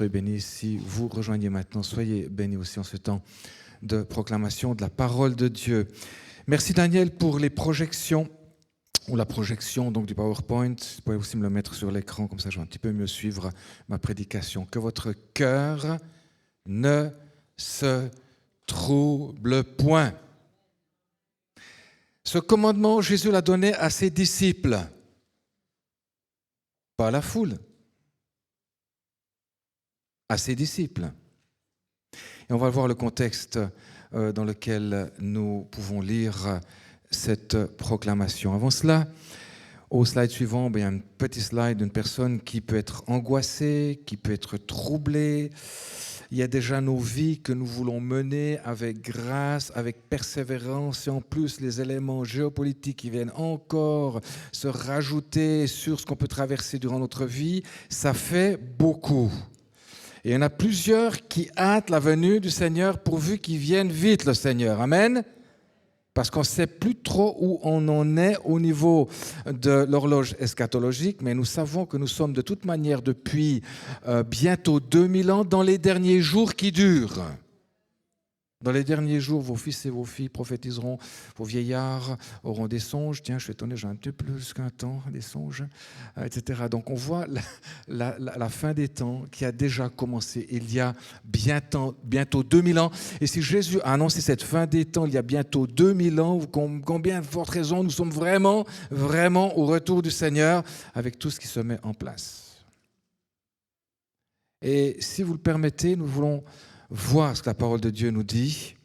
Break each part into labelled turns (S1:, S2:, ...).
S1: soyez bénis. Si vous rejoignez maintenant, soyez bénis aussi en ce temps de proclamation de la parole de Dieu. Merci Daniel pour les projections, ou la projection donc du PowerPoint. Vous pouvez aussi me le mettre sur l'écran, comme ça je vais un petit peu mieux suivre ma prédication. Que votre cœur ne se trouble point. Ce commandement, Jésus l'a donné à ses disciples, pas à la foule, à ses disciples. Et on va voir le contexte dans lequel nous pouvons lire cette proclamation. Avant cela, au slide suivant, il y a un petit slide d'une personne qui peut être angoissée, qui peut être troublée. Il y a déjà nos vies que nous voulons mener avec grâce, avec persévérance, et en plus les éléments géopolitiques qui viennent encore se rajouter sur ce qu'on peut traverser durant notre vie, ça fait beaucoup. Et il y en a plusieurs qui hâtent la venue du Seigneur pourvu qu'il vienne vite, le Seigneur. Amen. Parce qu'on ne sait plus trop où on en est au niveau de l'horloge eschatologique, mais nous savons que nous sommes de toute manière depuis bientôt 2000 ans dans les derniers jours qui durent. Dans les derniers jours, vos fils et vos filles prophétiseront, vos vieillards auront des songes. Tiens, je suis étonné, j'ai un petit peu plus qu'un temps, des songes, etc. Donc on voit la fin des temps qui a déjà commencé il y a bientôt 2000 ans. Et si Jésus a annoncé cette fin des temps il y a bientôt 2000 ans, combien de fortes raisons nous sommes vraiment au retour du Seigneur avec tout ce qui se met en place. Et si vous le permettez, nous voulons voir ce que la parole de Dieu nous dit.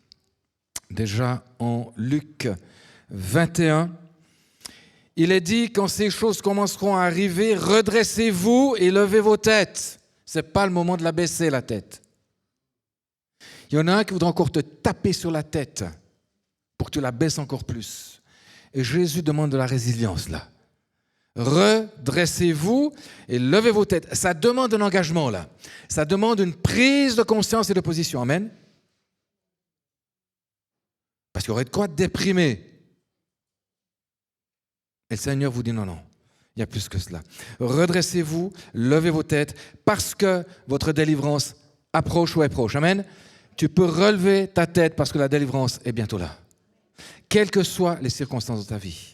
S1: Déjà en Luc 21, il est dit, quand ces choses commenceront à arriver, redressez-vous et levez vos têtes. Ce n'est pas le moment de la baisser, la tête. Il y en a un qui voudra encore te taper sur la tête pour que tu la baisses encore plus. Et Jésus demande de la résilience là. Redressez-vous et levez vos têtes. Ça demande un engagement là. Ça demande une prise de conscience et de position. Amen. Parce qu'il y aurait de quoi déprimer. Et le Seigneur vous dit non, il y a plus que cela. Redressez-vous, levez vos têtes parce que votre délivrance approche ou est proche. Amen. Tu peux relever ta tête parce que la délivrance est bientôt là. Quelles que soient les circonstances de ta vie.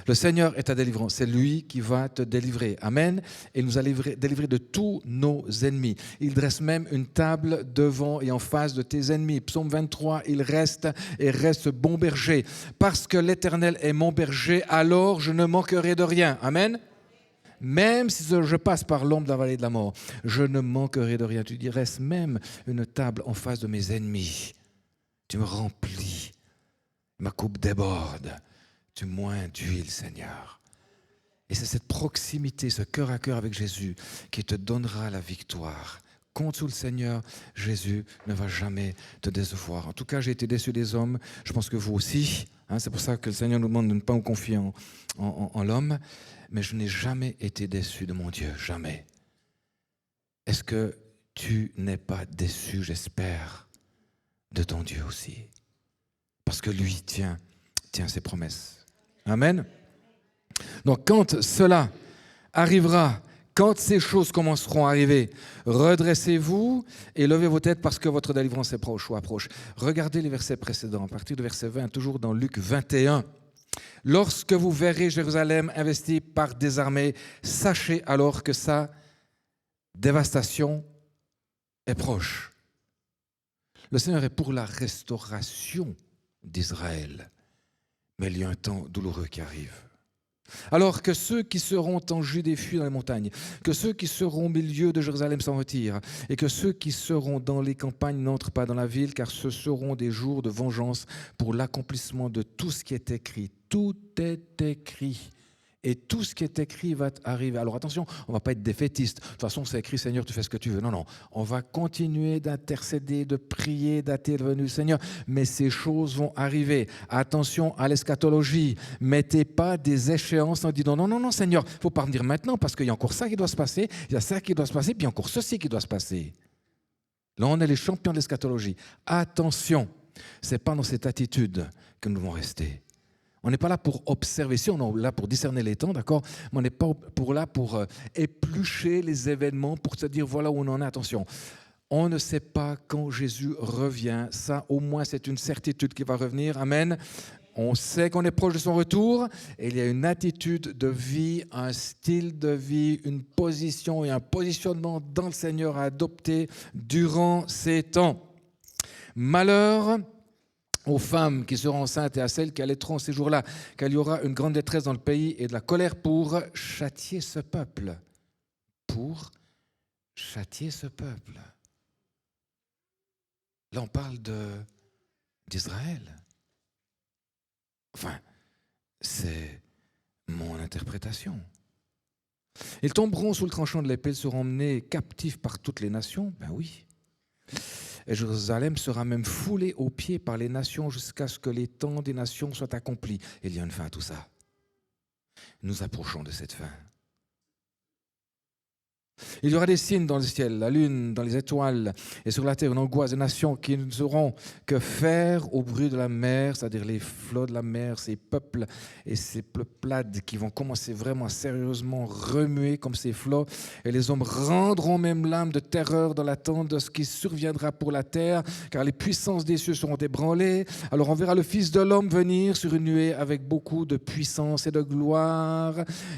S1: Le Seigneur est ta délivrance, c'est lui qui va te délivrer. Amen. Et il nous a délivrés de tous nos ennemis. Il dresse même une table devant et en face de tes ennemis. Psaume 23, il reste bon berger. Parce que l'Éternel est mon berger, alors je ne manquerai de rien. Amen. Même si je passe par l'ombre de la vallée de la mort, je ne manquerai de rien. Tu dis, reste même une table en face de mes ennemis. Tu me remplis, ma coupe déborde. Tu m'oins d'huile, Seigneur. Et c'est cette proximité, ce cœur à cœur avec Jésus qui te donnera la victoire. Compte sur le Seigneur, Jésus ne va jamais te décevoir. En tout cas, j'ai été déçu des hommes, je pense que vous aussi. C'est pour ça que le Seigneur nous demande de ne pas nous confier en l'homme. Mais je n'ai jamais été déçu de mon Dieu, jamais. Est-ce que tu n'es pas déçu, j'espère, de ton Dieu aussi? Parce que lui tient ses promesses. Amen. Donc quand cela arrivera, quand ces choses commenceront à arriver, redressez-vous et levez vos têtes parce que votre délivrance est proche ou approche. Regardez les versets précédents, à partir du verset 20, toujours dans Luc 21. Lorsque vous verrez Jérusalem investie par des armées, sachez alors que sa dévastation est proche. Le Seigneur est pour la restauration d'Israël. Mais il y a un temps douloureux qui arrive. Alors que ceux qui seront en Judée fuient dans les montagnes, que ceux qui seront au milieu de Jérusalem s'en retirent, et que ceux qui seront dans les campagnes n'entrent pas dans la ville, car ce seront des jours de vengeance pour l'accomplissement de tout ce qui est écrit. Tout est écrit. Et tout ce qui est écrit va arriver. Alors attention, on ne va pas être défaitiste. De toute façon, c'est écrit, Seigneur, tu fais ce que tu veux. Non. On va continuer d'intercéder, de prier, d'attendre le Seigneur. Mais ces choses vont arriver. Attention à l'eschatologie. Mettez pas des échéances en disant non, Seigneur, il ne faut pas venir maintenant parce qu'il y a encore ça qui doit se passer, il y a ça qui doit se passer, puis il y a encore ceci qui doit se passer. Là, on est les champions de l'eschatologie. Attention, ce n'est pas dans cette attitude que nous devons rester. On n'est pas là pour observer, si on est là pour discerner les temps, d'accord, mais on n'est pas là pour éplucher les événements, pour se dire voilà où on en est, attention. On ne sait pas quand Jésus revient, ça au moins c'est une certitude qu'il va revenir, amen. On sait qu'on est proche de son retour et il y a une attitude de vie, un style de vie, une position et un positionnement dans le Seigneur à adopter durant ces temps. Malheur aux femmes qui seront enceintes et à celles qui allaiteront ces jours-là, car il y aura une grande détresse dans le pays et de la colère pour châtier ce peuple. Pour châtier ce peuple. Là, on parle d'Israël. Enfin, c'est mon interprétation. Ils tomberont sous le tranchant de l'épée, ils seront emmenés captifs par toutes les nations. Ben oui. Et Jérusalem sera même foulée aux pieds par les nations jusqu'à ce que les temps des nations soient accomplis. Il y a une fin à tout ça. Nous approchons de cette fin. Il y aura des signes dans le ciel, la lune, dans les étoiles, et sur la terre une angoisse des nations qui ne sauront que faire au bruit de la mer, c'est-à-dire les flots de la mer, ces peuples et ces peuplades qui vont commencer vraiment sérieusement remuer comme ces flots, et les hommes rendront même l'âme de terreur dans l'attente de ce qui surviendra pour la terre, car les puissances des cieux seront ébranlées. Alors on verra le Fils de l'homme venir sur une nuée avec beaucoup de puissance et de gloire,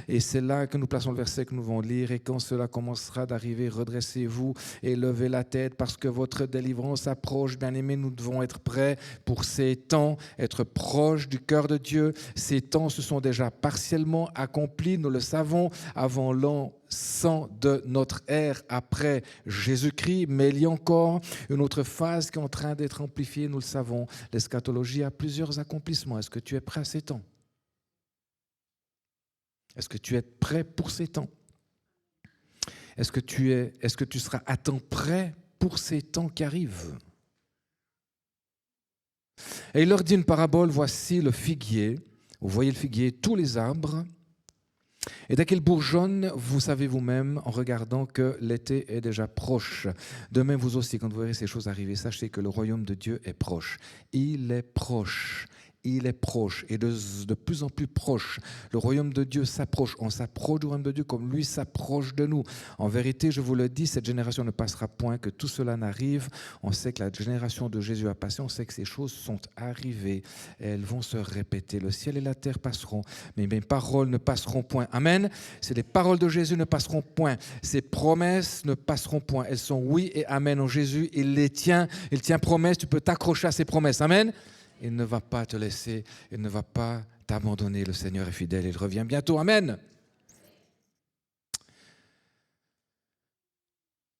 S1: et c'est là que nous plaçons le verset que nous allons lire, et quand cela commencera d'arriver, redressez-vous et levez la tête parce que votre délivrance approche. Bien-aimés, nous devons être prêts pour ces temps, être proches du cœur de Dieu. Ces temps se sont déjà partiellement accomplis, nous le savons, avant l'an 100 de notre ère après Jésus-Christ, mais il y a encore une autre phase qui est en train d'être amplifiée, nous le savons. L'eschatologie a plusieurs accomplissements. Est-ce que tu es prêt à ces temps? Est-ce que tu es prêt pour ces temps? Est-ce que tu seras à temps prêt pour ces temps qui arrivent? Et il leur dit une parabole, voici le figuier. Vous voyez le figuier, tous les arbres. Et dès qu'il bourgeonne, vous savez vous-même, en regardant que l'été est déjà proche. De même, vous aussi, quand vous verrez ces choses arriver, sachez que le royaume de Dieu est proche. Il est proche. Il est proche et de plus en plus proche. Le royaume de Dieu s'approche. On s'approche du royaume de Dieu comme lui s'approche de nous. En vérité, je vous le dis, cette génération ne passera point que tout cela n'arrive. On sait que la génération de Jésus a passé. On sait que ces choses sont arrivées. Et elles vont se répéter. Le ciel et la terre passeront, mais mes paroles ne passeront point. Amen. C'est les paroles de Jésus ne passeront point. Ses promesses ne passeront point. Elles sont oui et amen en Jésus. Il les tient. Il tient promesse. Tu peux t'accrocher à ses promesses. Amen. Il ne va pas te laisser, il ne va pas t'abandonner. Le Seigneur est fidèle, il revient bientôt. Amen.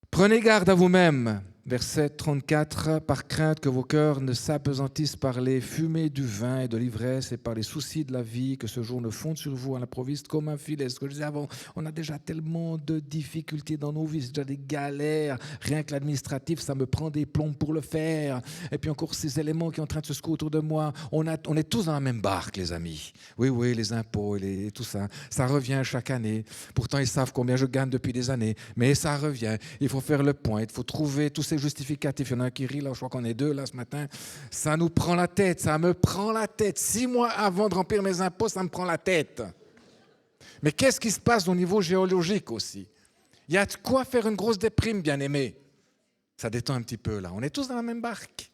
S1: Prenez garde à vous-même. Verset 34, par crainte que vos cœurs ne s'apesantissent par les fumées du vin et de l'ivresse et par les soucis de la vie, que ce jour ne fonde sur vous à l'improviste comme un filet. Ce que je disais avant, on a déjà tellement de difficultés dans nos vies, c'est déjà des galères. Rien que l'administratif, ça me prend des plombs pour le faire. Et puis encore ces éléments qui sont en train de se secouer autour de moi. On est tous dans la même barque, les amis. Oui, les impôts et tout ça. Ça revient chaque année. Pourtant, ils savent combien je gagne depuis des années. Mais ça revient. Il faut faire le point. Il faut trouver tous ces justificatifs. Il y en a un qui rit, là, je crois qu'on est deux là ce matin. Ça nous prend la tête, ça me prend la tête. 6 mois avant de remplir mes impôts, ça me prend la tête. Mais qu'est-ce qui se passe au niveau géologique aussi? Il y a de quoi faire une grosse déprime, bien aimé. Ça détend un petit peu là. On est tous dans la même barque.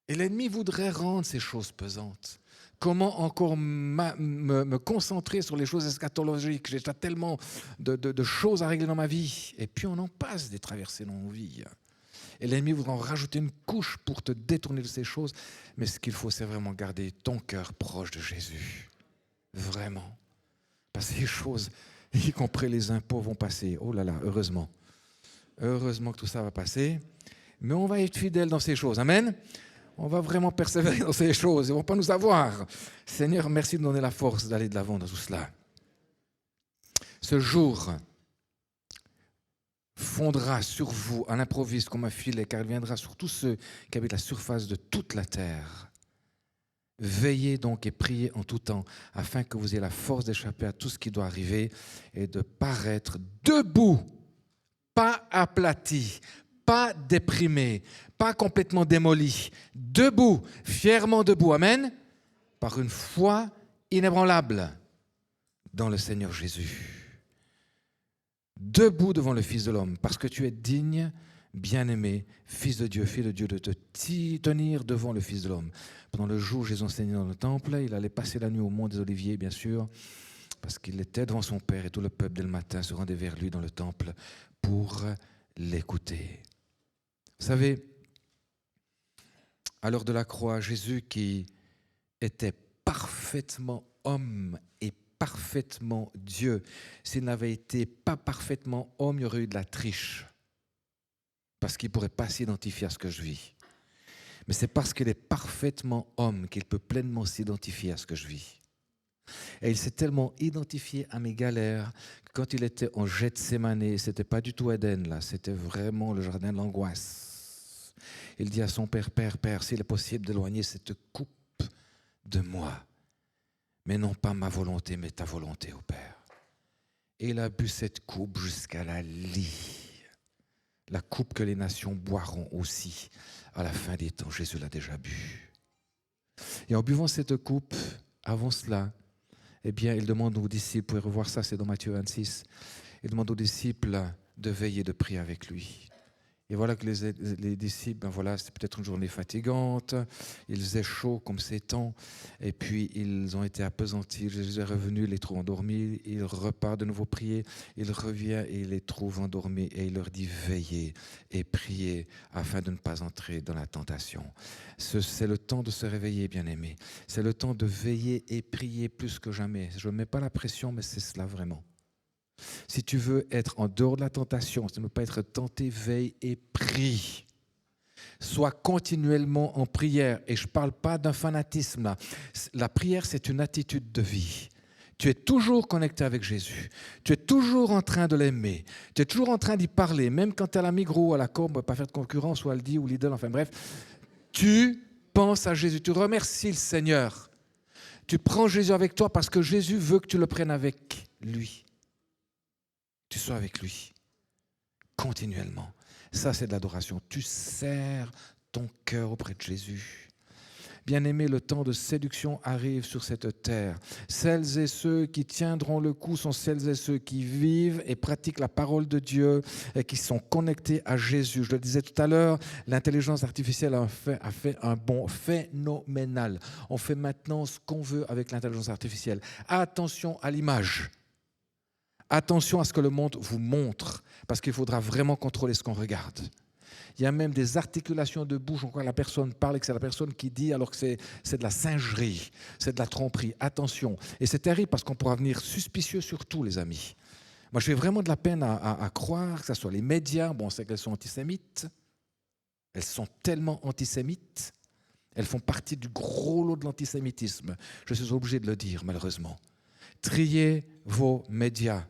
S1: Et l'ennemi voudrait rendre ces choses pesantes. Comment encore me concentrer sur les choses eschatologiques? J'ai déjà tellement de choses à régler dans ma vie. Et puis on en passe des traversées dans nos vies. Et l'ennemi voudra en rajouter une couche pour te détourner de ces choses. Mais ce qu'il faut, c'est vraiment garder ton cœur proche de Jésus. Vraiment. Parce que les choses, y compris les impôts, vont passer. Oh là là, heureusement. Heureusement que tout ça va passer. Mais on va être fidèle dans ces choses. Amen. On va vraiment persévérer dans ces choses. Ils ne vont pas nous avoir. Seigneur, merci de nous donner la force d'aller de l'avant dans tout cela. Ce jour fondra sur vous à l'improviste comme un filet, car il viendra sur tous ceux qui habitent la surface de toute la terre. Veillez donc et priez en tout temps, afin que vous ayez la force d'échapper à tout ce qui doit arriver et de paraître debout, pas aplati, pas déprimé, pas complètement démoli, debout, fièrement debout, amen, par une foi inébranlable dans le Seigneur Jésus. Debout devant le Fils de l'homme, parce que tu es digne, bien-aimé, Fils de Dieu, de te tenir devant le Fils de l'homme. Pendant le jour où Jésus enseignait dans le temple, il allait passer la nuit au mont des Oliviers, bien sûr, parce qu'il était devant son Père et tout le peuple dès le matin se rendait vers lui dans le temple pour l'écouter. Vous savez, à l'heure de la croix, Jésus qui était parfaitement homme et parfaitement Dieu, s'il n'avait été pas parfaitement homme, il y aurait eu de la triche, parce qu'il ne pourrait pas s'identifier à ce que je vis. Mais c'est parce qu'il est parfaitement homme qu'il peut pleinement s'identifier à ce que je vis. Et il s'est tellement identifié à mes galères que quand il était en Gethsémani, ce n'était pas du tout Éden, là, c'était vraiment le jardin de l'angoisse. Il dit à son père, Père, s'il est possible d'éloigner cette coupe de moi, mais non pas ma volonté, mais ta volonté, ô Père. Et il a bu cette coupe jusqu'à la lie, la coupe que les nations boiront aussi à la fin des temps. Jésus l'a déjà bu. Et en buvant cette coupe, avant cela, eh bien, il demande aux disciples, vous pouvez revoir ça, c'est dans Matthieu 26, il demande aux disciples de veiller, de prier avec lui. Et voilà que les disciples, ben voilà, c'était peut-être une journée fatigante, il faisait chaud comme ces temps, et puis ils ont été appesantis. Jésus est revenu, il les trouve endormis, il repart de nouveau prier, il revient et il les trouve endormis, et il leur dit veillez et priez afin de ne pas entrer dans la tentation. C'est le temps de se réveiller, bien-aimés. C'est le temps de veiller et prier plus que jamais. Je ne mets pas la pression, mais c'est cela vraiment. Si tu veux être en dehors de la tentation, si tu ne veux pas être tenté, veille et prie. Sois continuellement en prière. Et je ne parle pas d'un fanatisme là. La prière, c'est une attitude de vie. Tu es toujours connecté avec Jésus. Tu es toujours en train de l'aimer. Tu es toujours en train d'y parler. Même quand tu es à la Migros, à la Coop, on ne va pas faire de concurrence, ou Aldi, ou Lidl, enfin bref. Tu penses à Jésus. Tu remercies le Seigneur. Tu prends Jésus avec toi parce que Jésus veut que tu le prennes avec lui. Tu sois avec lui, continuellement. Ça, c'est de l'adoration. Tu serres ton cœur auprès de Jésus. Bien-aimé, le temps de séduction arrive sur cette terre. Celles et ceux qui tiendront le coup sont celles et ceux qui vivent et pratiquent la parole de Dieu et qui sont connectés à Jésus. Je le disais tout à l'heure, l'intelligence artificielle a fait un bond phénoménal. On fait maintenant ce qu'on veut avec l'intelligence artificielle. Attention à l'image. Attention à ce que le monde vous montre, parce qu'il faudra vraiment contrôler ce qu'on regarde. Il y a même des articulations de bouche quand la personne parle et que c'est la personne qui dit alors que c'est de la singerie, c'est de la tromperie. Attention. Et c'est terrible parce qu'on pourra venir suspicieux sur tout, les amis. Moi, j'ai vraiment de la peine à croire que ce soit les médias. Bon, on sait qu'elles sont antisémites. Elles sont tellement antisémites. Elles font partie du gros lot de l'antisémitisme. Je suis obligé de le dire, malheureusement. Triez vos médias.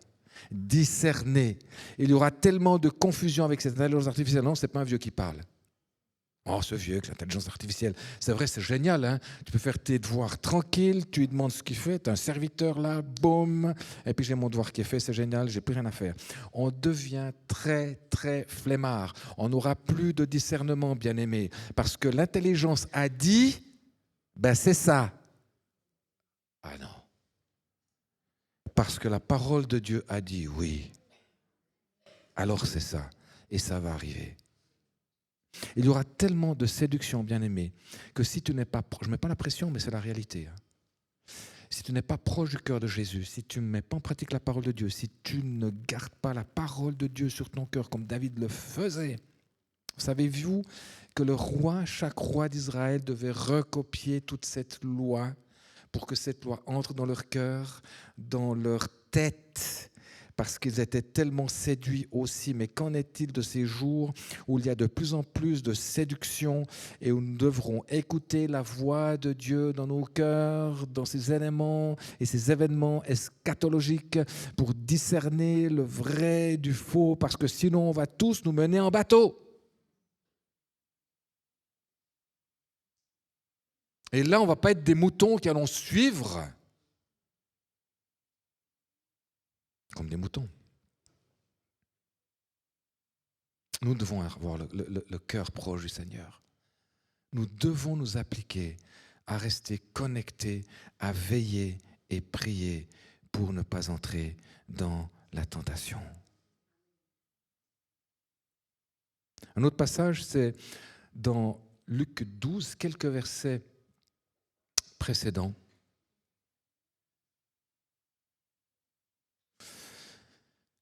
S1: Discernez. Il y aura tellement de confusion avec cette intelligence artificielle. Non, ce n'est pas un vieux qui parle. Oh, ce vieux, avec l'intelligence artificielle. C'est vrai, c'est génial. Hein, tu peux faire tes devoirs tranquille, tu lui demandes ce qu'il fait, tu as un serviteur là, boum, et puis j'ai mon devoir qui est fait, c'est génial, j'ai plus rien à faire. On devient très, très flemmard. On n'aura plus de discernement, bien-aimé, parce que l'intelligence a dit, ben c'est ça. Ah non. Parce que la parole de Dieu a dit oui. Alors c'est ça. Et ça va arriver. Il y aura tellement de séduction, bien-aimé, que si tu n'es pas proche, je ne mets pas la pression, mais c'est la réalité. Si tu n'es pas proche du cœur de Jésus, si tu ne mets pas en pratique la parole de Dieu, si tu ne gardes pas la parole de Dieu sur ton cœur comme David le faisait, savez-vous que chaque roi d'Israël devait recopier toute cette loi pour que cette loi entre dans leur cœur, dans leur tête, parce qu'ils étaient tellement séduits aussi. Mais qu'en est-il de ces jours où il y a de plus en plus de séduction et où nous devrons écouter la voix de Dieu dans nos cœurs, dans ces éléments et ces événements eschatologiques pour discerner le vrai du faux, parce que sinon on va tous nous mener en bateau. Et là, on ne va pas être des moutons qui allons suivre comme des moutons. Nous devons avoir le cœur proche du Seigneur. Nous devons nous appliquer à rester connectés, à veiller et prier pour ne pas entrer dans la tentation. Un autre passage, c'est dans Luc 12, quelques versets précédents.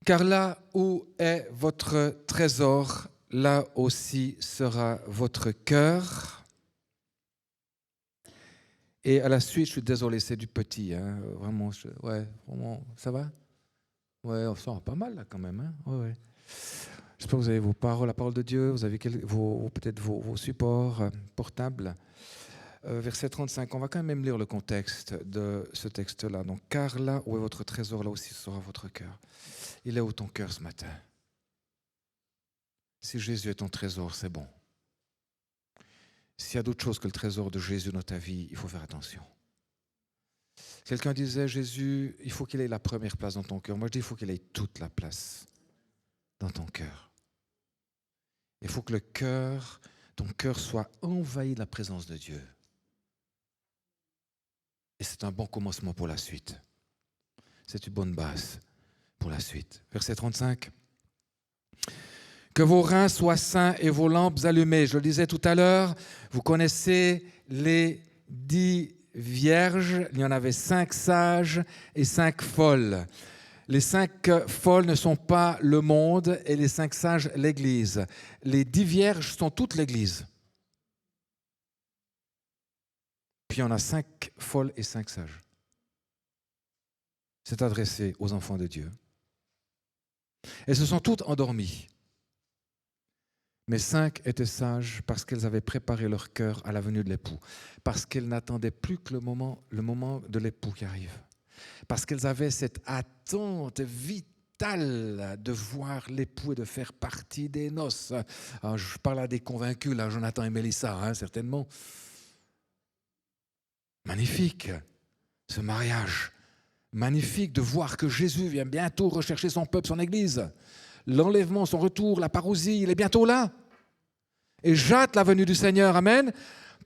S1: Car là où est votre trésor, là aussi sera votre cœur. Et à la suite, je suis désolé, c'est du petit, hein, vraiment, vraiment, ça va? Ouais, on sent pas mal là quand même, hein? Ouais. J'espère que vous avez vos paroles, la parole de Dieu, vous avez peut-être vos supports portables. Verset 35, on va quand même lire le contexte de ce texte-là. Donc, car là où est votre trésor, là aussi sera votre cœur. Il est où ton cœur ce matin? Si Jésus est ton trésor, c'est bon. S'il y a d'autres choses que le trésor de Jésus dans ta vie, il faut faire attention. Quelqu'un disait, Jésus, il faut qu'il ait la première place dans ton cœur. Moi, je dis, il faut qu'il ait toute la place dans ton cœur. Il faut que ton cœur soit envahi de la présence de Dieu. Et c'est un bon commencement pour la suite. C'est une bonne base pour la suite. Verset 35. Que vos reins soient sains et vos lampes allumées. Je le disais tout à l'heure, vous connaissez les 10 vierges. Il y en avait 5 sages et 5 folles. Les 5 folles ne sont pas le monde et les 5 sages l'Église. Les 10 vierges sont toute l'Église. Puis il y en a 5 folles et 5 sages. C'est adressé aux enfants de Dieu. Elles se sont toutes endormies. Mais 5 étaient sages parce qu'elles avaient préparé leur cœur à la venue de l'époux. Parce qu'elles n'attendaient plus que le moment de l'époux qui arrive. Parce qu'elles avaient cette attente vitale de voir l'époux et de faire partie des noces. Alors, je parle à des convaincus, là, Jonathan et Mélissa, hein, certainement. Magnifique, ce mariage. Magnifique de voir que Jésus vient bientôt rechercher son peuple, son Église. L'enlèvement, son retour, la parousie, il est bientôt là. Et j'hâte la venue du Seigneur, amen,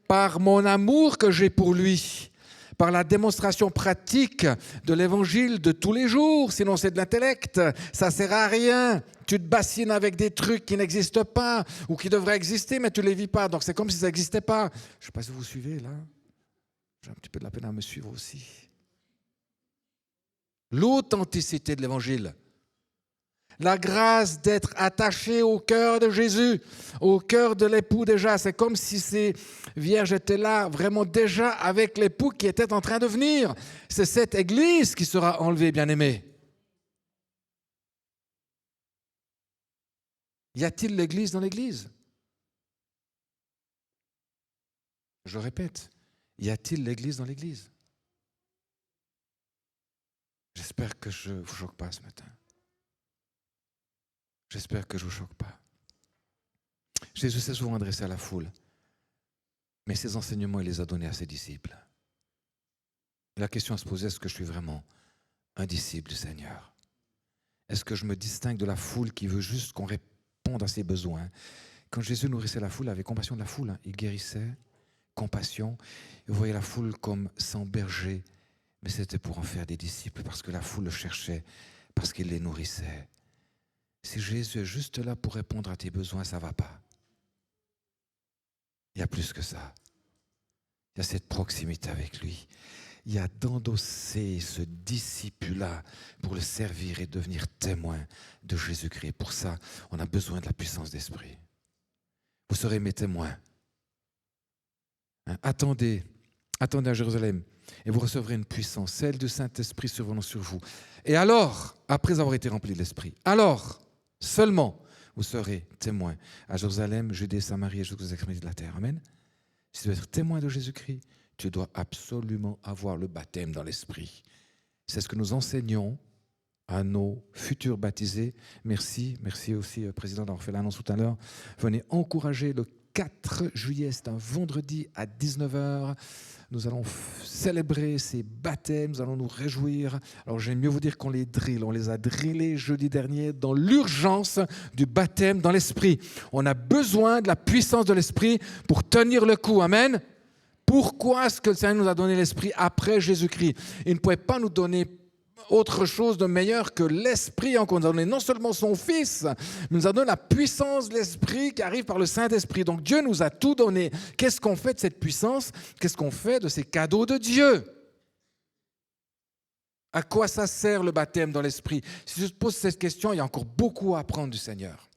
S1: par mon amour que j'ai pour lui, par la démonstration pratique de l'évangile de tous les jours, sinon c'est de l'intellect, ça ne sert à rien. Tu te bassines avec des trucs qui n'existent pas ou qui devraient exister, mais tu ne les vis pas, donc c'est comme si ça n'existait pas. Je ne sais pas si vous suivez là, j'ai un petit peu de la peine à me suivre aussi. L'authenticité de l'évangile. La grâce d'être attaché au cœur de Jésus, au cœur de l'époux déjà. C'est comme si ces vierges étaient là, vraiment déjà avec l'époux qui était en train de venir. C'est cette église qui sera enlevée, bien-aimés. Y a-t-il l'église dans l'église? Je le répète, y a-t-il l'église dans l'église? J'espère que je ne vous choque pas ce matin. J'espère que je ne vous choque pas. Jésus s'est souvent adressé à la foule, mais ses enseignements, il les a donnés à ses disciples. Et la question à se poser, est-ce que je suis vraiment un disciple du Seigneur? Est-ce que je me distingue de la foule qui veut juste qu'on réponde à ses besoins? Quand Jésus nourrissait la foule, il avait compassion de la foule. Il guérissait, compassion. Il voyait la foule comme sans berger, mais c'était pour en faire des disciples, parce que la foule le cherchait, parce qu'il les nourrissait. Si Jésus est juste là pour répondre à tes besoins, ça ne va pas. Il y a plus que ça. Il y a cette proximité avec lui. Il y a d'endosser ce disciple-là pour le servir et devenir témoin de Jésus-Christ. Pour ça, on a besoin de la puissance d'esprit. Vous serez mes témoins. Attendez à Jérusalem et vous recevrez une puissance, celle du Saint-Esprit survenant sur vous. Et alors, après avoir été rempli de l'Esprit, alors seulement vous serez témoins à Jérusalem, Judée, Samarie et jusqu'aux extrémités de la terre. Amen. Si tu veux être témoin de Jésus-Christ, tu dois absolument avoir le baptême dans l'Esprit. C'est ce que nous enseignons à nos futurs baptisés. Merci aussi, Président, d'avoir fait l'annonce tout à l'heure. Venez encourager le 4 juillet, c'est un vendredi à 19h. nous allons célébrer ces baptêmes, nous allons nous réjouir. Alors j'aime mieux vous dire qu'on les drille, on les a drillés jeudi dernier dans l'urgence du baptême dans l'esprit. On a besoin de la puissance de l'esprit pour tenir le coup, amen. Pourquoi est-ce que le Seigneur nous a donné l'esprit après Jésus-Christ? Il ne pouvait pas nous donner autre chose de meilleur que l'Esprit encore. Il nous a donné non seulement son Fils, mais il nous a donné la puissance de l'Esprit qui arrive par le Saint-Esprit. Donc Dieu nous a tout donné. Qu'est-ce qu'on fait de cette puissance? Qu'est-ce qu'on fait de ces cadeaux de Dieu? À quoi ça sert le baptême dans l'Esprit? Si je te pose cette question, il y a encore beaucoup à apprendre du Seigneur.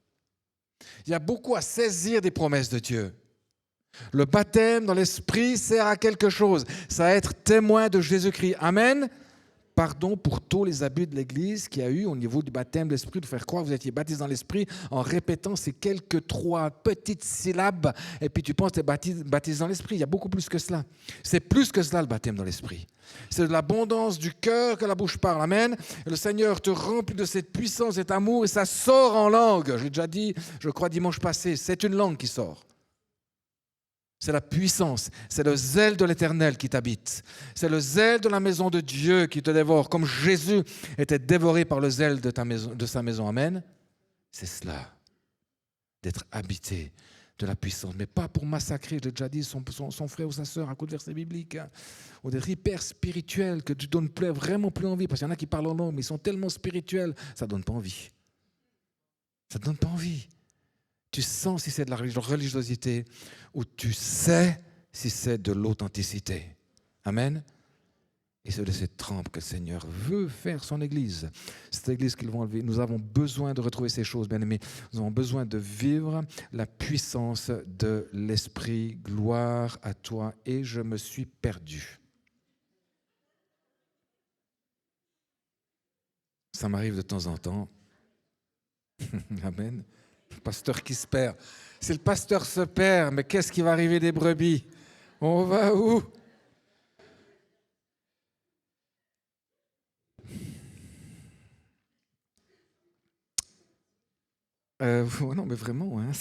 S1: Il y a beaucoup à saisir des promesses de Dieu. Le baptême dans l'Esprit sert à quelque chose. Ça va être témoin de Jésus-Christ. Amen. Pardon pour tous les abus de l'Église qu'il y a eu au niveau du baptême de l'Esprit, de faire croire que vous étiez baptisé dans l'Esprit en répétant ces quelques 3 petites syllabes et puis tu penses que tu es baptisé dans l'Esprit. Il y a beaucoup plus que cela. C'est plus que cela le baptême dans l'Esprit. C'est de l'abondance du cœur que la bouche parle. Amen. Et le Seigneur te remplit de cette puissance, cet amour et ça sort en langue. J'ai déjà dit, je crois dimanche passé, c'est une langue qui sort. C'est la puissance, c'est le zèle de l'Éternel qui t'habite. C'est le zèle de la maison de Dieu qui te dévore, comme Jésus était dévoré par le zèle de sa maison. Amen. C'est cela, d'être habité de la puissance, mais pas pour massacrer, je l'ai déjà dit, son frère ou sa sœur à coup de versets bibliques, ou des hyper spirituels que tu ne donnes vraiment plus envie, parce qu'il y en a qui parlent en langue, mais ils sont tellement spirituels, ça ne donne pas envie. Ça ne donne pas envie. Tu sens si c'est de la religiosité ou tu sais si c'est de l'authenticité. Amen. Et c'est de cette trempe que le Seigneur veut faire son Église. Cette Église qu'ils vont enlever. Nous avons besoin de retrouver ces choses, bien-aimés. Nous avons besoin de vivre la puissance de l'Esprit. Gloire à toi. Et je me suis perdu. Ça m'arrive de temps en temps. Amen. Le pasteur qui se perd. Si le pasteur se perd, mais qu'est-ce qui va arriver des brebis? On va où? Non, mais vraiment. Hein,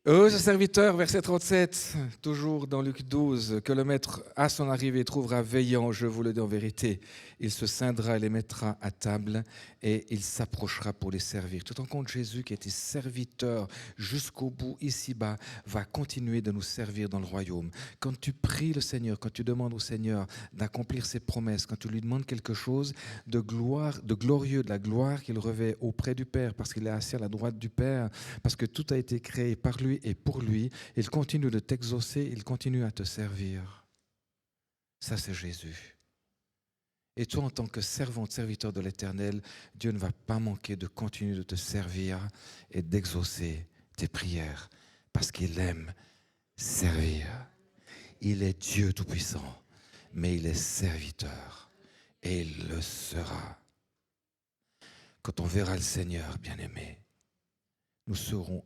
S1: Heureux ce serviteur, verset 37, toujours dans Luc 12, que le maître à son arrivée trouvera veillant, je vous le dis en vérité. Il se scindra et les mettra à table et il s'approchera pour les servir. Tout en compte, Jésus qui était serviteur jusqu'au bout ici-bas va continuer de nous servir dans le royaume. Quand tu pries le Seigneur, quand tu demandes au Seigneur d'accomplir ses promesses, quand tu lui demandes quelque chose de gloire, de glorieux, de la gloire qu'il revêt auprès du Père, parce qu'il est assis à la droite du Père, parce que tout a été créé par lui et pour lui, il continue de t'exaucer, il continue à te servir. Ça, c'est Jésus. Et toi, en tant que servante, serviteur de l'Éternel, Dieu ne va pas manquer de continuer de te servir et d'exaucer tes prières, parce qu'il aime servir. Il est Dieu Tout-Puissant, mais il est serviteur, et il le sera. Quand on verra le Seigneur, bien-aimé, nous serons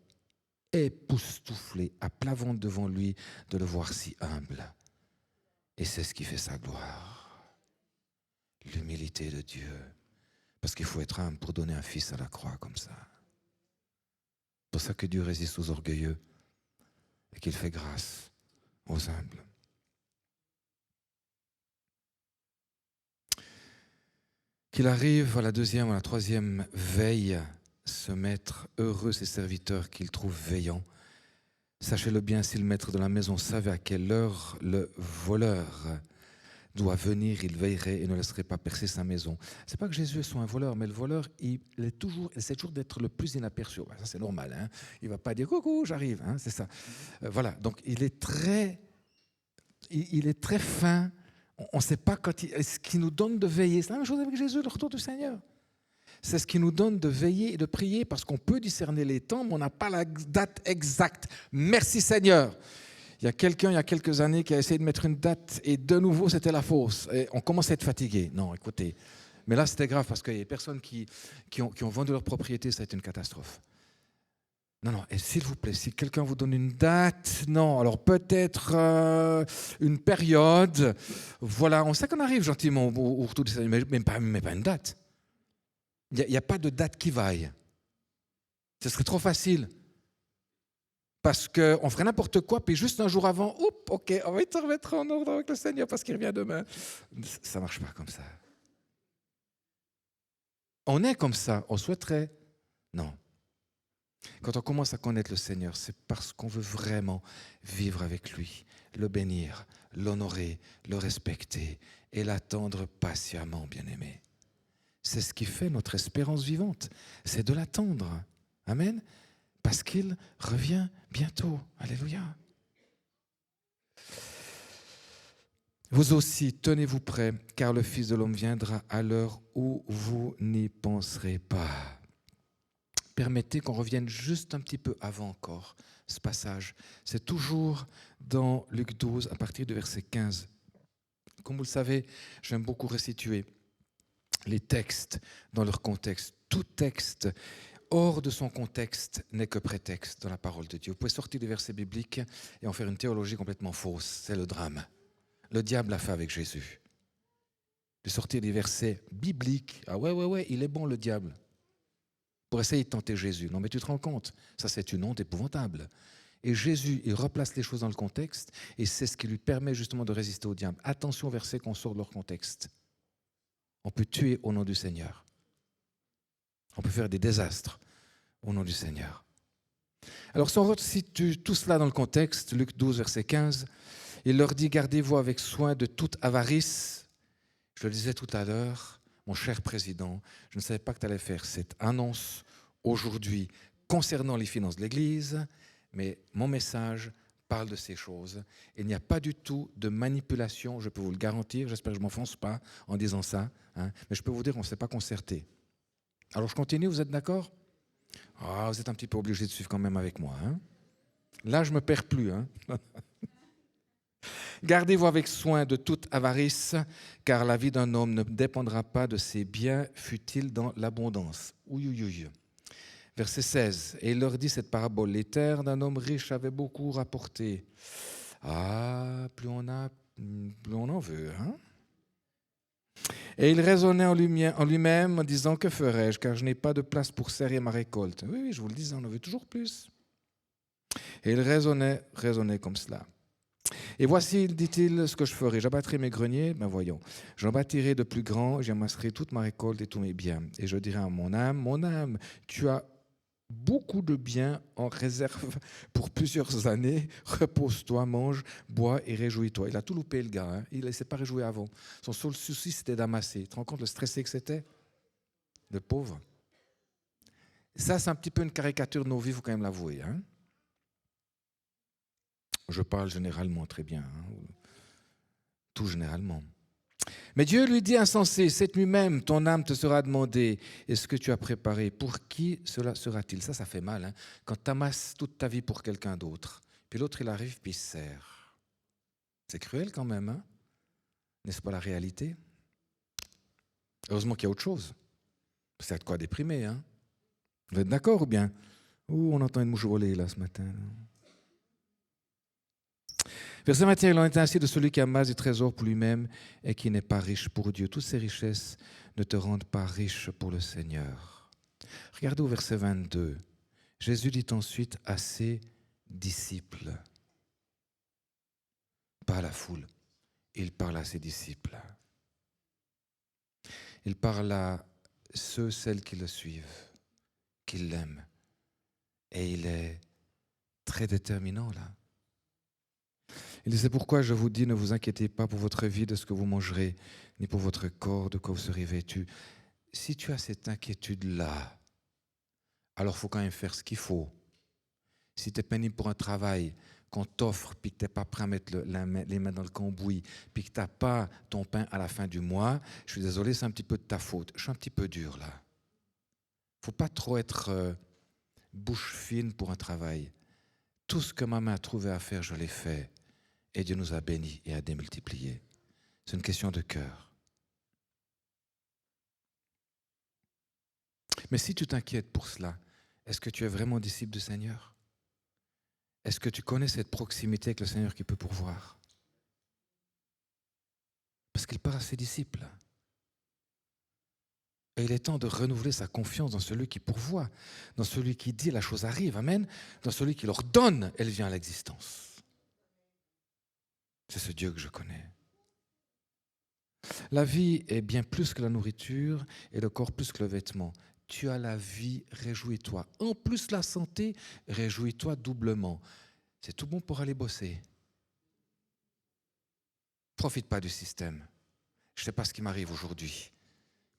S1: époustouflé, à plat ventre devant lui, de le voir si humble. Et c'est ce qui fait sa gloire. L'humilité de Dieu. Parce qu'il faut être humble pour donner un fils à la croix comme ça. C'est pour ça que Dieu résiste aux orgueilleux et qu'il fait grâce aux humbles. Qu'il arrive à la deuxième ou à la troisième veille, ce maître, heureux ses serviteurs qu'il trouve veillants. Sachez-le bien, si le maître de la maison savait à quelle heure le voleur doit venir, il veillerait et ne laisserait pas percer sa maison. C'est pas que Jésus soit un voleur, mais le voleur, il essaie toujours d'être le plus inaperçu. Ça, c'est normal. Hein, il va pas dire « coucou, j'arrive hein, ». C'est ça. Voilà. Donc, il est très fin. On ne sait pas ce qui nous donne de veiller. C'est la même chose avec Jésus, le retour du Seigneur. C'est ce qui nous donne de veiller et de prier parce qu'on peut discerner les temps, mais on n'a pas la date exacte. Merci Seigneur. Il y a quelqu'un, il y a quelques années, qui a essayé de mettre une date et de nouveau, c'était la fausse. Et on commence à être fatigué. Non, écoutez. Mais là, c'était grave parce qu'il y a des personnes qui ont vendu leur propriété, ça a été une catastrophe. Non, et s'il vous plaît, si quelqu'un vous donne une date, non, alors peut-être une période. Voilà, on sait qu'on arrive gentiment au retour du Seigneur, mais pas une date. Il n'y a pas de date qui vaille. Ce serait trop facile. parce qu'on ferait n'importe quoi, puis juste un jour avant, oups, ok, on va te remettre en ordre avec le Seigneur parce qu'il revient demain. Ça ne marche pas comme ça. On est comme ça, on souhaiterait. Non. Quand on commence à connaître le Seigneur, c'est parce qu'on veut vraiment vivre avec lui, le bénir, l'honorer, le respecter et l'attendre patiemment, bien-aimé. C'est ce qui fait notre espérance vivante, c'est de l'attendre. Amen. Parce qu'il revient bientôt. Alléluia. Vous aussi, tenez-vous prêts, car le Fils de l'homme viendra à l'heure où vous n'y penserez pas. Permettez qu'on revienne juste un petit peu avant encore ce passage. C'est toujours dans Luc 12, à partir du verset 15. Comme vous le savez, j'aime beaucoup resituer les textes dans leur contexte. Tout texte hors de son contexte n'est que prétexte dans la parole de Dieu. Vous pouvez sortir des versets bibliques et en faire une théologie complètement fausse. C'est le drame. Le diable l'a fait avec Jésus. De sortir des versets bibliques. Ah ouais, il est bon le diable. Pour essayer de tenter Jésus. Non mais tu te rends compte, ça c'est une honte épouvantable. Et Jésus, il replace les choses dans le contexte et c'est ce qui lui permet justement de résister au diable. Attention aux versets qu'on sort de leur contexte. On peut tuer au nom du Seigneur. On peut faire des désastres au nom du Seigneur. Alors si on resitue tout cela dans le contexte, Luc 12, verset 15, il leur dit, gardez-vous avec soin de toute avarice. Je le disais tout à l'heure, mon cher président, je ne savais pas que tu allais faire cette annonce aujourd'hui concernant les finances de l'Église, mais mon message parle de ces choses. Il n'y a pas du tout de manipulation, je peux vous le garantir, j'espère que je ne m'enfonce pas en disant ça, hein, mais je peux vous dire qu'on ne s'est pas concerté. Alors je continue, vous êtes d'accord ? Vous êtes un petit peu obligé de suivre quand même avec moi. Hein. Là, je ne me perds plus. Hein. Gardez-vous avec soin de toute avarice, car la vie d'un homme ne dépendra pas de ses biens, fût-il dans l'abondance. Verset 16. Et il leur dit cette parabole. Les terres d'un homme riche avaient beaucoup rapporté. Plus on a, plus on en veut. Hein. Et il raisonnait en lui-même en disant, que ferai-je, car je n'ai pas de place pour serrer ma récolte. Oui, je vous le disais, on en veut toujours plus. Et il raisonnait comme cela. Et voici, dit-il, ce que je ferai. J'abattrai mes greniers, voyons. J'en bâtirai de plus grands, j'amasserai toute ma récolte et tous mes biens. Et je dirai à mon âme, tu as beaucoup de biens en réserve pour plusieurs années. Repose-toi, mange, bois et réjouis-toi. Il a tout loupé, le gars. Hein. Il ne s'est pas réjoui avant. Son seul souci, c'était d'amasser. Tu te rends compte le stressé que c'était ? Le pauvre. Ça, c'est un petit peu une caricature de nos vies, il faut quand même l'avouer. Hein. Je parle généralement très bien. Hein. Tout généralement. Mais Dieu lui dit insensé, cette nuit même, ton âme te sera demandée, et ce que tu as préparé, pour qui cela sera-t-il ? Ça fait mal, hein, quand tu amasses toute ta vie pour quelqu'un d'autre, puis l'autre il arrive, puis il se sert. C'est cruel quand même, hein ? N'est-ce pas la réalité ? Heureusement qu'il y a autre chose. C'est de quoi déprimer, hein ? Vous êtes d'accord ou bien ? On entend une mouche voler là ce matin. Là. Verset 21, il en est ainsi de celui qui amasse du trésor pour lui-même et qui n'est pas riche pour Dieu. Toutes ces richesses ne te rendent pas riche pour le Seigneur. Regardez au verset 22. Jésus dit ensuite à ses disciples, pas à la foule, il parle à ses disciples. Il parle à ceux, celles qui le suivent, qui l'aiment. Et il est très déterminant là. Il dit, c'est pourquoi je vous dis, ne vous inquiétez pas pour votre vie de ce que vous mangerez, ni pour votre corps de quoi vous serez vêtu. Si tu as cette inquiétude-là, alors il faut quand même faire ce qu'il faut. Si tu es pénible pour un travail qu'on t'offre, puis que tu n'es pas prêt à mettre les mains dans le cambouis, puis que tu n'as pas ton pain à la fin du mois, je suis désolé, c'est un petit peu de ta faute. Je suis un petit peu dur là. Il ne faut pas trop être bouche fine pour un travail. Tout ce que ma main a trouvé à faire, je l'ai fait. Et Dieu nous a bénis et a démultiplié. C'est une question de cœur. Mais si tu t'inquiètes pour cela, est-ce que tu es vraiment disciple du Seigneur ? Est-ce que tu connais cette proximité avec le Seigneur qui peut pourvoir ? Parce qu'il parle à ses disciples. Et il est temps de renouveler sa confiance dans celui qui pourvoit, dans celui qui dit la chose arrive, amen, dans celui qui leur donne, elle vient à l'existence. C'est ce Dieu que je connais. La vie est bien plus que la nourriture et le corps plus que le vêtement. Tu as la vie, réjouis-toi. En plus la santé, réjouis-toi doublement. C'est tout bon pour aller bosser. Profite pas du système. Je ne sais pas ce qui m'arrive aujourd'hui.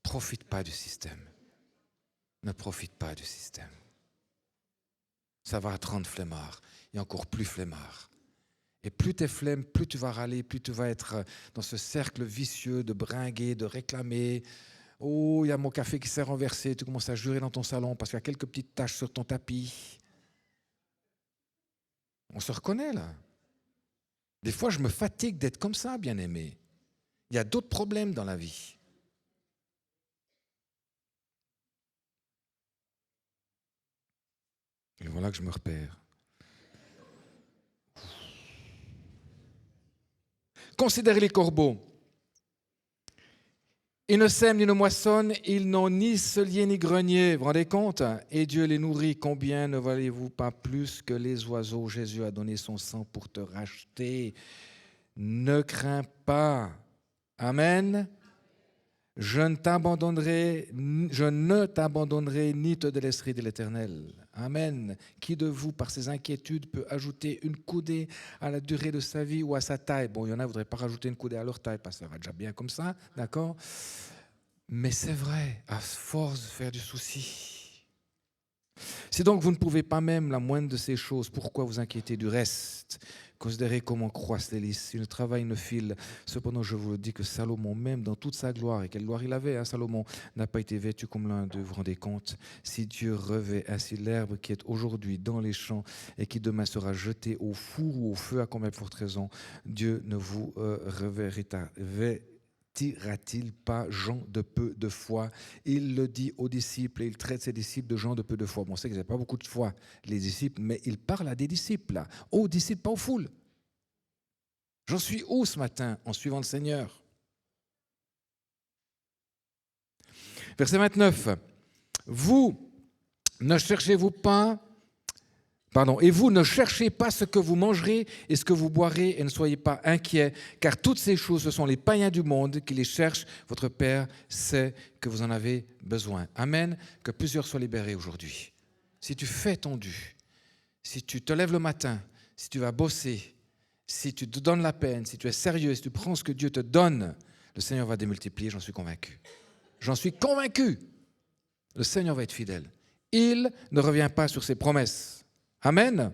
S1: Profite pas du système. Ne profite pas du système. Ça va te rendre flemmard et encore plus flemmard. Et plus tu es flemme, plus tu vas râler, plus tu vas être dans ce cercle vicieux de bringuer, de réclamer. Oh, il y a mon café qui s'est renversé, tu commences à jurer dans ton salon parce qu'il y a quelques petites taches sur ton tapis. On se reconnaît là. Des fois, je me fatigue d'être comme ça, bien-aimé. Il y a d'autres problèmes dans la vie. Et voilà que je me repère. Considérez les corbeaux. Ils ne sèment ni ne moissonnent, ils n'ont ni cellier ni grenier. Vous vous rendez compte? Et Dieu les nourrit. Combien ne valez-vous pas plus que les oiseaux? Jésus a donné son sang pour te racheter. Ne crains pas. Amen. Je ne t'abandonnerai ni te délaisserai de l'Éternel. Amen. Qui de vous, par ses inquiétudes, peut ajouter une coudée à la durée de sa vie ou à sa taille? Bon, il y en a qui ne voudraient pas rajouter une coudée à leur taille, parce que ça va déjà bien comme ça, d'accord? Mais c'est vrai, à force de faire du souci. Si donc vous ne pouvez pas même la moindre de ces choses, pourquoi vous inquiétez du reste? Considérez comment croissent les lys. Si le travail ne file, cependant je vous le dis que Salomon, même dans toute sa gloire, et quelle gloire il avait, hein, Salomon, n'a pas été vêtu comme l'un d'eux. Vous vous rendez compte? Si Dieu revêt ainsi l'herbe qui est aujourd'hui dans les champs et qui demain sera jetée au four ou au feu, à combien de forte raison Dieu ne vous revêtira-t-il pas gens de peu de foi? Il le dit aux disciples et il traite ses disciples de gens de peu de foi. Bon, on sait qu'ils n'avaient pas beaucoup de foi, les disciples, mais il parle à des disciples, là. Aux disciples, pas aux foules. J'en suis où ce matin en suivant le Seigneur? Verset 29. Vous ne cherchez-vous pas, et vous ne cherchez pas ce que vous mangerez et ce que vous boirez, et ne soyez pas inquiets, car toutes ces choses, ce sont les païens du monde qui les cherchent. Votre Père sait que vous en avez besoin. Amen. Que plusieurs soient libérés aujourd'hui. Si tu fais ton dû, si tu te lèves le matin, si tu vas bosser, si tu te donnes la peine, si tu es sérieux, si tu prends ce que Dieu te donne, le Seigneur va démultiplier, j'en suis convaincu. J'en suis convaincu. Le Seigneur va être fidèle. Il ne revient pas sur ses promesses. Amen.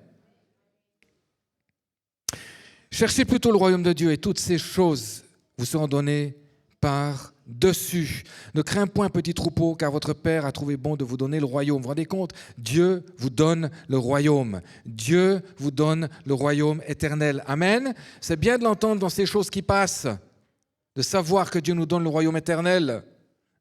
S1: Cherchez plutôt le royaume de Dieu et toutes ces choses vous seront données par-dessus. Ne crains point, petit troupeau, car votre Père a trouvé bon de vous donner le royaume. Vous vous rendez compte? Dieu vous donne le royaume. Dieu vous donne le royaume éternel. Amen. C'est bien de l'entendre dans ces choses qui passent, de savoir que Dieu nous donne le royaume éternel.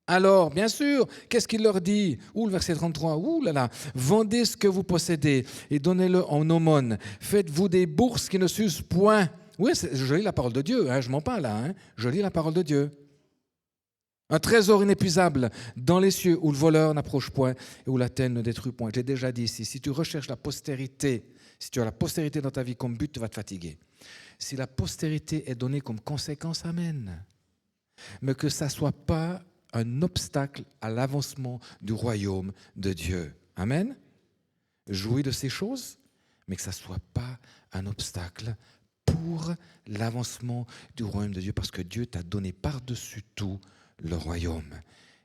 S1: Alors, bien sûr, qu'est-ce qu'il leur dit? Le verset 33, là là, vendez ce que vous possédez et donnez-le en aumône. Faites-vous des bourses qui ne s'usent point. Oui, je lis la parole de Dieu, je m'en parle là, je lis la parole de Dieu. Un trésor inépuisable dans les cieux où le voleur n'approche point et où la teigne ne détruit point. Je l'ai déjà dit ici, si tu recherches la postérité, si tu as la postérité dans ta vie comme but, tu vas te fatiguer. Si la postérité est donnée comme conséquence, amen. Mais que ça ne soit pas un obstacle à l'avancement du royaume de Dieu. Amen. Jouis de ces choses, mais que ça ne soit pas un obstacle pour l'avancement du royaume de Dieu, parce que Dieu t'a donné par-dessus tout le royaume.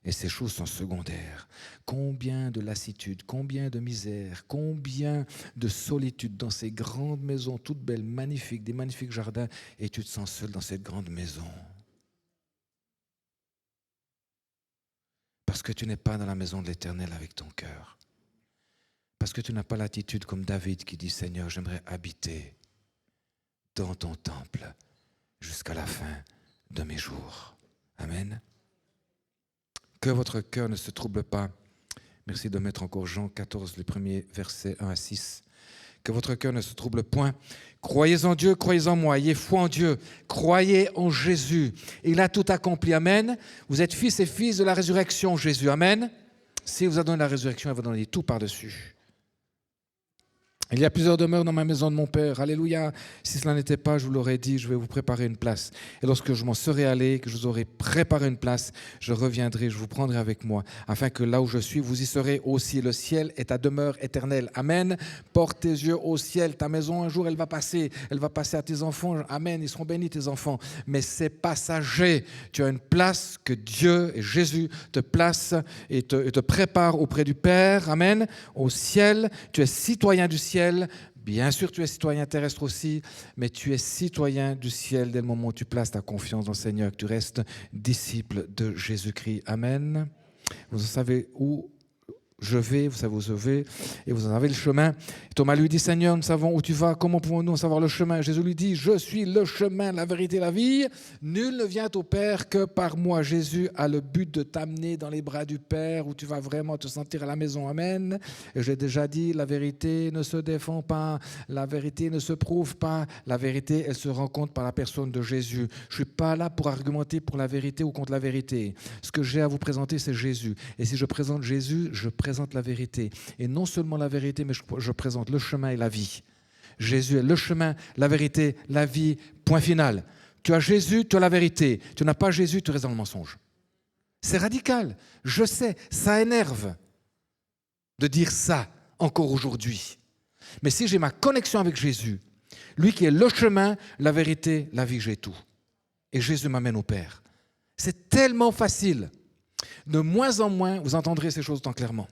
S1: Et ces choses sont secondaires. Combien de lassitude, combien de misère, combien de solitude dans ces grandes maisons, toutes belles, magnifiques, des magnifiques jardins, et tu te sens seul dans cette grande maison. Parce que tu n'es pas dans la maison de l'Éternel avec ton cœur. Parce que tu n'as pas l'attitude comme David qui dit « Seigneur, j'aimerais habiter dans ton temple jusqu'à la fin de mes jours. » Amen. Que votre cœur ne se trouble pas. Merci de mettre encore Jean 14, les premiers versets 1 à 6. Que votre cœur ne se trouble point. Croyez en Dieu, croyez en moi, ayez foi en Dieu, croyez en Jésus. Il a tout accompli, amen. Vous êtes fils et fils de la résurrection, Jésus, amen. S'il vous a donné la résurrection, il va donner tout par-dessus. Il y a plusieurs demeures dans ma maison de mon Père. Alléluia. Si cela n'était pas, je vous l'aurais dit, je vais vous préparer une place. Et lorsque je m'en serai allé, que je vous aurai préparé une place, je reviendrai, je vous prendrai avec moi, afin que là où je suis, vous y serez aussi. Le ciel est ta demeure éternelle. Amen. Porte tes yeux au ciel. Ta maison, un jour, elle va passer à tes enfants. Amen. Ils seront bénis, tes enfants. Mais c'est passager. Tu as une place que Dieu et Jésus te placent et te préparent auprès du Père. Amen. Au ciel. Tu es citoyen du ciel. Bien sûr, tu es citoyen terrestre aussi, mais tu es citoyen du ciel dès le moment où tu places ta confiance dans le Seigneur, que tu restes disciple de Jésus-Christ. Amen. Vous savez où je vais, vous savez où je vais, et vous en avez le chemin. Et Thomas lui dit, Seigneur, nous savons où tu vas, comment pouvons-nous en savoir le chemin? Jésus lui dit, je suis le chemin, la vérité, la vie. Nul ne vient au Père que par moi. Jésus a le but de t'amener dans les bras du Père, où tu vas vraiment te sentir à la maison. Amen. Et j'ai déjà dit, la vérité ne se défend pas, la vérité ne se prouve pas, la vérité, elle se rencontre par la personne de Jésus. Je ne suis pas là pour argumenter pour la vérité ou contre la vérité. Ce que j'ai à vous présenter, c'est Jésus. Et si je présente Jésus, je présente la vérité. Et non seulement la vérité, mais je présente le chemin et la vie. Jésus est le chemin, la vérité, la vie, point final. Tu as Jésus, tu as la vérité. Tu n'as pas Jésus, tu restes dans le mensonge. C'est radical. Je sais, ça énerve de dire ça encore aujourd'hui. Mais si j'ai ma connexion avec Jésus, lui qui est le chemin, la vérité, la vie, j'ai tout. Et Jésus m'amène au Père. C'est tellement facile. De moins en moins, vous entendrez ces choses autant clairement.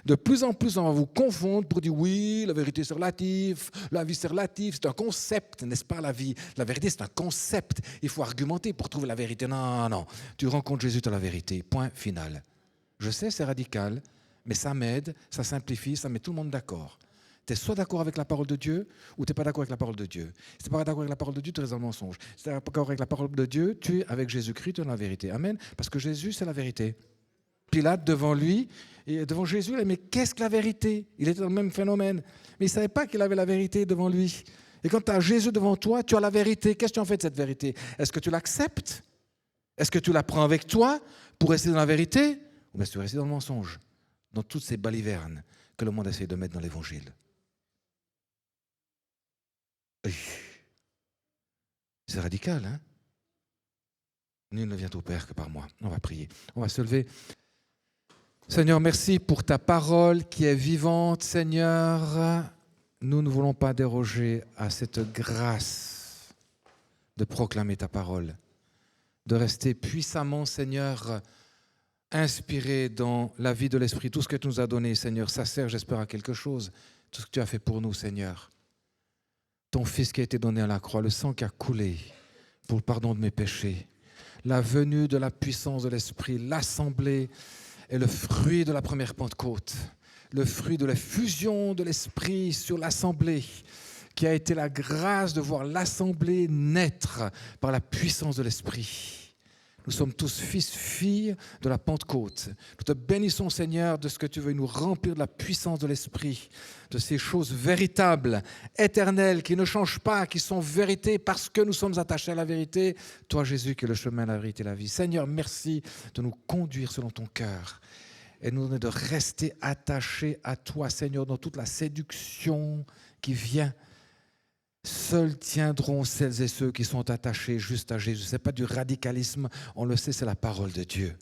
S1: De plus en plus, on va vous confondre pour dire oui, la vérité c'est relatif, la vie c'est relatif, c'est un concept, n'est-ce pas la vie? La vérité c'est un concept, il faut argumenter pour trouver la vérité. Non, non, tu rencontres Jésus, tu as la vérité, point final. Je sais, c'est radical, mais ça m'aide, ça simplifie, ça met tout le monde d'accord. Tu es soit d'accord avec la parole de Dieu, ou tu n'es pas d'accord avec la parole de Dieu. Si tu n'es pas d'accord avec la parole de Dieu, tu restes dans le mensonge. Si tu n'es pas d'accord avec la parole de Dieu, tu es avec Jésus-Christ, tu es dans la vérité. Amen. Parce que Jésus, c'est la vérité. Pilate, devant lui, et devant Jésus, il dit, mais qu'est-ce que la vérité? Il était dans le même phénomène. Mais il ne savait pas qu'il avait la vérité devant lui. Et quand tu as Jésus devant toi, tu as la vérité. Qu'est-ce que tu en fais de cette vérité? Est-ce que tu l'acceptes? Est-ce que tu la prends avec toi pour rester dans la vérité? Ou bien tu restes dans le mensonge, dans toutes ces balivernes que le monde essaie de mettre dans l'évangile? C'est radical, hein? Nul ne vient au Père que par moi. On va prier. On va se lever. Seigneur, merci pour ta parole qui est vivante. Seigneur, nous ne voulons pas déroger à cette grâce de proclamer ta parole, de rester puissamment, Seigneur, inspiré dans la vie de l'Esprit. Tout ce que tu nous as donné, Seigneur, ça sert, j'espère, à quelque chose. Tout ce que tu as fait pour nous, Seigneur. Ton Fils qui a été donné à la croix, le sang qui a coulé pour le pardon de mes péchés, la venue de la puissance de l'Esprit, l'assemblée est le fruit de la première Pentecôte, le fruit de la fusion de l'Esprit sur l'assemblée, qui a été la grâce de voir l'assemblée naître par la puissance de l'Esprit. Nous sommes tous fils, filles de la Pentecôte. Nous te bénissons, Seigneur, de ce que tu veux nous remplir de la puissance de l'Esprit, de ces choses véritables, éternelles, qui ne changent pas, qui sont vérité parce que nous sommes attachés à la vérité. Toi, Jésus, qui est le chemin, la vérité et la vie. Seigneur, merci de nous conduire selon ton cœur et nous donner de rester attachés à toi, Seigneur, dans toute la séduction qui vient. Seuls tiendront celles et ceux qui sont attachés juste à Jésus. Ce n'est pas du radicalisme, on le sait, c'est la parole de Dieu.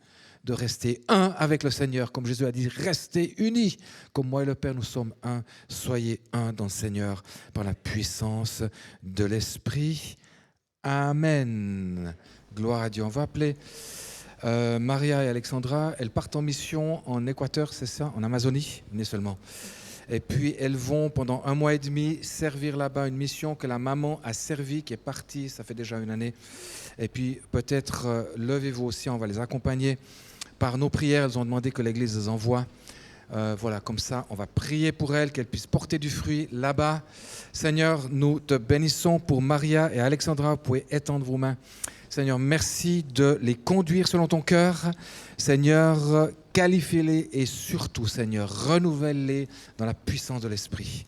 S1: De rester un avec le Seigneur, comme Jésus a dit, restez unis. Comme moi et le Père, nous sommes un. Soyez un dans le Seigneur par la puissance de l'Esprit. Amen. Gloire à Dieu. On va appeler Maria et Alexandra. Elles partent en mission en Équateur, c'est ça, en Amazonie, venez seulement. Et puis, elles vont pendant 1 mois et demi servir là-bas une mission que la maman a servie, qui est partie, ça fait déjà 1 année. Et puis, peut-être, levez-vous aussi, on va les accompagner par nos prières. Elles ont demandé que l'Église les envoie. Voilà, comme ça, on va prier pour elles, qu'elles puissent porter du fruit là-bas. Seigneur, nous te bénissons pour Maria et Alexandra. Vous pouvez étendre vos mains. Seigneur, merci de les conduire selon ton cœur. Seigneur, qualifie-les et surtout, Seigneur, renouvelle-les dans la puissance de l'Esprit.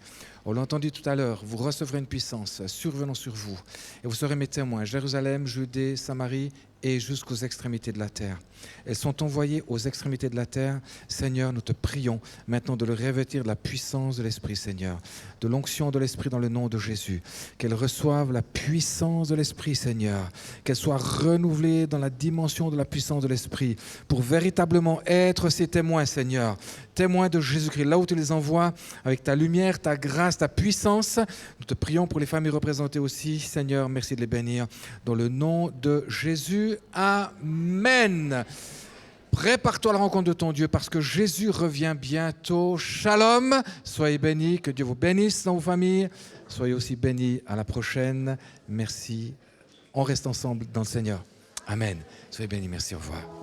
S1: On l'a entendu tout à l'heure, vous recevrez une puissance survenant sur vous et vous serez mes témoins, Jérusalem, Judée, Samarie et jusqu'aux extrémités de la terre. Elles sont envoyées aux extrémités de la terre. Seigneur, nous te prions maintenant de le revêtir de la puissance de l'Esprit, Seigneur, de l'onction de l'Esprit dans le nom de Jésus. Qu'elles reçoivent la puissance de l'Esprit, Seigneur, qu'elles soient renouvelées dans la dimension de la puissance de l'Esprit pour véritablement être ces témoins, Seigneur, témoins de Jésus-Christ, là où tu les envoies, avec ta lumière, ta grâce, ta puissance. Nous te prions pour les familles représentées aussi, Seigneur, merci de les bénir. Dans le nom de Jésus, Amen. Prépare-toi à la rencontre de ton Dieu parce que Jésus revient bientôt. Shalom, soyez bénis, que Dieu vous bénisse dans vos familles. Soyez aussi bénis, à la prochaine. Merci, on reste ensemble dans le Seigneur. Amen. Soyez bénis, merci, au revoir.